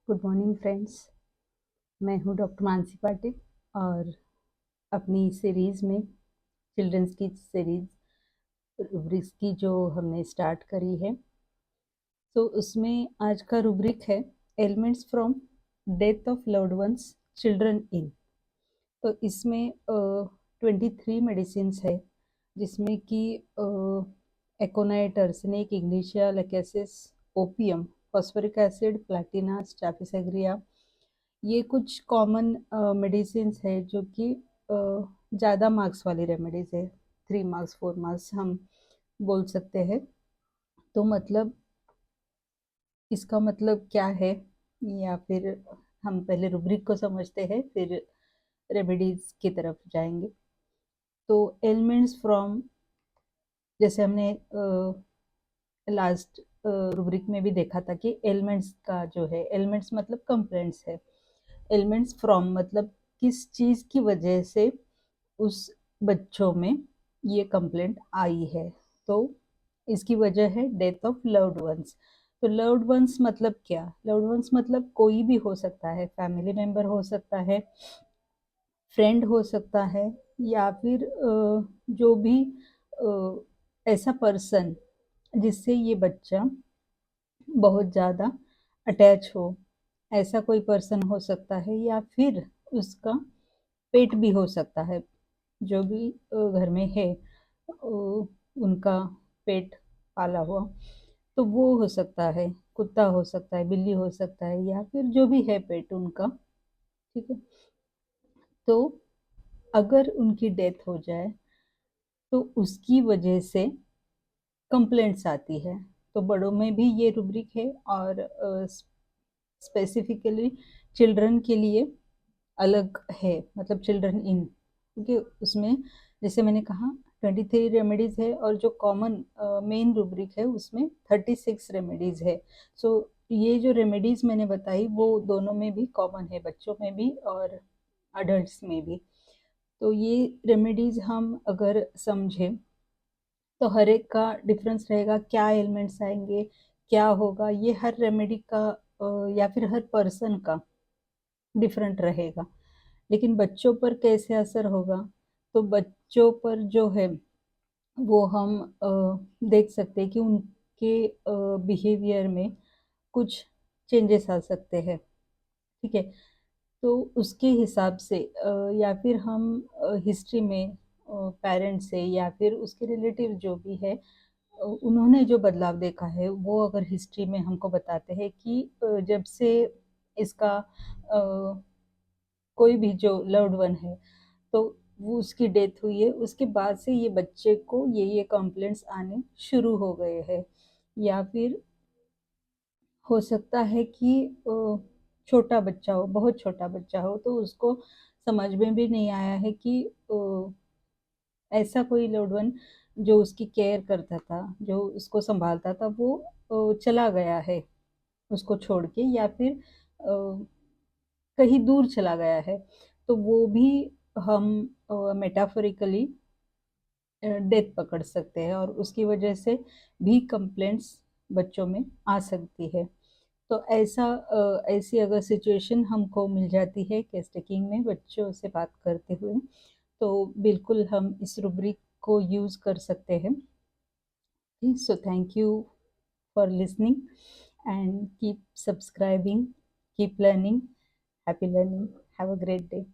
Good morning friends. मैं हूँ doctor Mansi Patil और अपनी सीरीज़ में चिल्ड्रंस की सीरीज़ रुब्रिक्स की जो हमने स्टार्ट करी है, तो उसमें आज का रुब्रिक है elements from death of loved ones children in. तो इसमें 23 मेडिसिन्स है, जिसमें कि aconite, arsenic, ignatia, lachesis, opium, phosphoric acid, platina, staphysagria, ये कुछ कॉमन मेडिसिन्स है जो कि ज़्यादा मार्क्स वाली रेमेडीज़ है। 3 मार्क्स 4 मार्क्स हम बोल सकते हैं। तो मतलब इसका मतलब क्या है, या फिर हम पहले रुब्रिक को समझते हैं फिर रेमेडीज़ की तरफ जाएंगे। तो एलिमेंट्स फ्रॉम, जैसे हमने लास्ट रुब्रिक में भी देखा था कि एलिमेंट्स का जो है, एलिमेंट्स मतलब कंप्लेंट्स है। एलिमेंट्स फ्रॉम मतलब किस चीज़ की वजह से उस बच्चों में ये कंप्लेंट आई है। तो इसकी वजह है डेथ ऑफ लव्ड वंस। तो लव्ड वंस मतलब क्या? लव्ड वंस मतलब कोई भी हो सकता है, फैमिली मेम्बर हो सकता है, फ्रेंड हो सकता है, या फिर जो भी ऐसा पर्सन जिससे ये बच्चा बहुत ज़्यादा अटैच हो, ऐसा कोई पर्सन हो सकता है, या फिर उसका पेट भी हो सकता है। जो भी घर में है उनका पेट पाला हुआ, तो वो हो सकता है, कुत्ता हो सकता है, बिल्ली हो सकता है, या फिर जो भी है पेट उनका। ठीक है। तो अगर उनकी डेथ हो जाए तो उसकी वजह से कंप्लेंट्स आती है। तो बड़ों में भी ये रुब्रिक है, और स्पेसिफिकली चिल्ड्रन के लिए अलग है, मतलब चिल्ड्रन इन, क्योंकि उसमें जैसे मैंने कहा 23 रेमेडीज़ है, और जो कॉमन मेन रुब्रिक है उसमें 36 रेमेडीज़ है। सो ये जो रेमेडीज़ मैंने बताई वो दोनों में भी कॉमन है, बच्चों में भी और अडल्ट्स में भी। तो ये रेमेडीज़ हम अगर समझें तो हर एक का डिफरेंस रहेगा, क्या एलिमेंट्स आएंगे, क्या होगा, ये हर रेमेडी का या फिर हर पर्सन का डिफरेंट रहेगा। लेकिन बच्चों पर कैसे असर होगा? तो बच्चों पर जो है वो हम देख सकते हैं कि उनके बिहेवियर में कुछ चेंजेस आ सकते हैं। ठीक है। तो उसके हिसाब से या फिर हम हिस्ट्री में पेरेंट्स से या फिर उसके रिलेटिव जो भी है, उन्होंने जो बदलाव देखा है वो अगर हिस्ट्री में हमको बताते हैं कि जब से इसका कोई भी जो लव्ड वन है, तो वो उसकी डेथ हुई है, उसके बाद से ये बच्चे को ये कंप्लेंट्स आने शुरू हो गए हैं। या फिर हो सकता है कि छोटा बच्चा हो, बहुत छोटा बच्चा हो, तो उसको समझ में भी नहीं आया है कि ऐसा कोई लव्ड वन जो उसकी केयर करता था, जो उसको संभालता था, वो चला गया है उसको छोड़ के, या फिर कहीं दूर चला गया है। तो वो भी हम मेटाफोरिकली डेथ पकड़ सकते हैं, और उसकी वजह से भी कंप्लेंट्स बच्चों में आ सकती है। तो ऐसी अगर सिचुएशन हमको मिल जाती है केस टेकिंग में बच्चों से बात करते हुए, तो बिल्कुल हम इस रुब्रिक को यूज़ कर सकते हैं। So thank you for listening, and keep subscribing, keep learning. Happy learning. Have a great day.